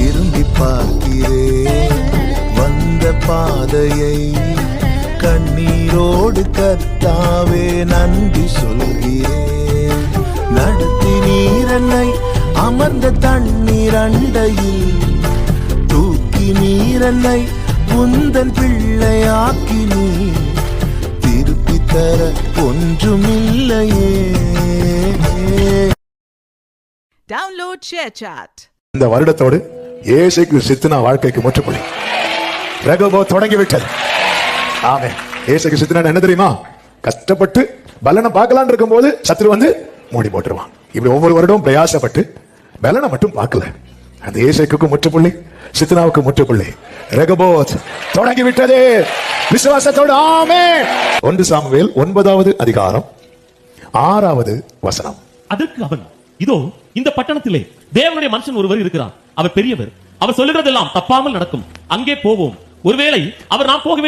திரும்பி பார்க்கிறேன் வந்த பாதையை, கண்ணீரோடு கர்த்தாவே நன்றி சொல்கிறேன். நடத்தி நீரன்னை அமர்ந்த தண்ணீர் அண்டையில், தூக்கி நீரன்னை உந்தன் பிள்ளையாக்கி நீ திருப்பி தர ஒன்றுமில்லையே. Download ShareChat. இந்த வருடத்தோடு இயேசு கிறிஸ்து வாழ்க்கைக்கு முற்றுப்புள்ளி. ரெகோபோத் தொடங்கிவிட்டது. ஆமென். இயேசு கிறிஸ்து என்ன தெரியுமா? கஷ்டப்பட்டு பலனை பார்க்கலான்னு இருக்கும் போது சத்துரு வந்து மூடி போட்டுருவான். இப்படி ஒவ்வொரு வருடமும் பிரயாசப்பட்டு பலனை மட்டும் பார்க்கல. அந்த இயேசுக்கு முற்றுப்புள்ளி, சித்தனாவுக்கு முற்றுப்புள்ளி. ரெகோபோத் தொடங்கிவிட்டது விசுவாசத்தோடு. ஆமென். 1 சாமுவேல் 9வது அதிகாரம் 6வது வசனம். அதற்கு அவன், இதோ இந்த பட்டணத்திலே தேவனுடைய மனுஷன் ஒருவர் இருக்கிறார். அவர் பெரியவர். அவர் சொல்லுகிறதெல்லாம் தப்பாமல் நடக்கும். அங்கே போவோம். ஒருவேளை அவர் நாம் போக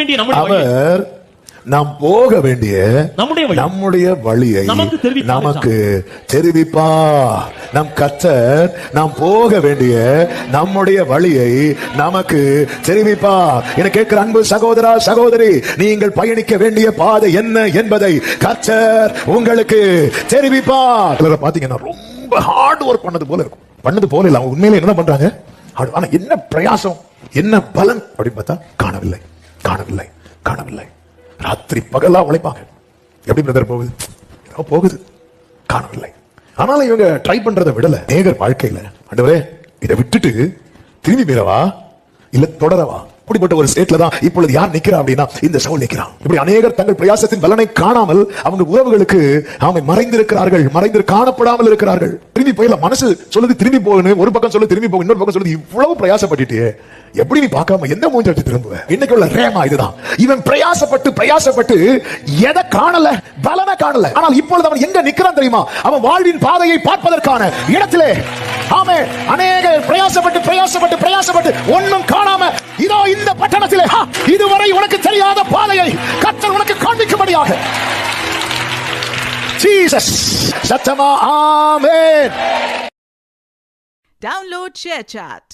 வேண்டிய நம்முடைய வழியை நமக்கு தெரிவிப்பா. நம் கர்த்தர் நாம் போக வேண்டிய நம்முடைய வழியை நமக்கு தெரிவிப்பா. என கேட்கிற அன்பு சகோதரா சகோதரி, நீங்கள் பயணிக்க வேண்டிய பாதை என்ன என்பதை கர்த்தர் உங்களுக்கு தெரிவிப்பா. பாத்தீங்கன்னா ரொம்ப ஹார்ட் ஒர்க் பண்ணது போல இருக்கும். பண்ணது போல இல்ல, அவங்க உண்மையில என்ன பண்றாங்க? ஆனா என்ன பிரயாசம், என்ன பலன் அப்படின்னு பார்த்தா காணவில்லை, காணவில்லை, காணவில்லை. ராத்திரி பகலா உழைப்பாங்க. எப்படி பிரதர் போகுது? போகுது, காணவில்லை. ஆனாலும் இவங்க ட்ரை பண்றதை விடல. நேகர் வாழ்க்கையில ஆண்டவரே இதை விட்டுட்டு திரும்பி மீறவா இல்ல தொடரவா? அப்படிப்பட்ட ஒரு ஸ்டேட்ல தான் இப்பொழுது யார் நிக்கிறா அப்படின்னா இந்த சவுல் நிக்கிறான். இப்படி அநேகர் தங்கள் பிரயாசத்தின் பலனை காணாமல் அவங்க உறவுகளுக்கு மறைந்திருக்கிறார்கள், மறைந்து காணப்படாமல் இருக்கிறார்கள். திரும்பி போயில மனசு சொல்லுது திரும்பி போகணும், ஒரு பக்கம் சொல்லு திரும்பி போக, இன்னொரு பக்கம் சொல்லுது இவ்வளவு பிரயாசப்பட்டுட்டு எப்படி நீ பார்க்காம எந்த மூஞ்சி வச்சு திரும்புவ? இன்னைக்கு உள்ள ரேமா இதுதான். இவன் பிரயாசப்பட்டு எதை காணல, பலனை காணல. ஆனால் இப்பொழுது அவன் எங்க நிக்கிறான் தெரியுமா? அவன் வாழ்வின் பாதையை பார்ப்பதற்கான இடத்திலே. ஆமே, அநேக பிரயாசப்பட்டு ஒன்னும் காணாம இதோ இந்த பட்டணத்திலே இதுவரை உனக்கு தெரியாத பாதையை கர்த்தர் உனக்கு காண்பிக்கும்படியாக. ஜீசஸ் சத்தமா ஆமென். Download ShareChat.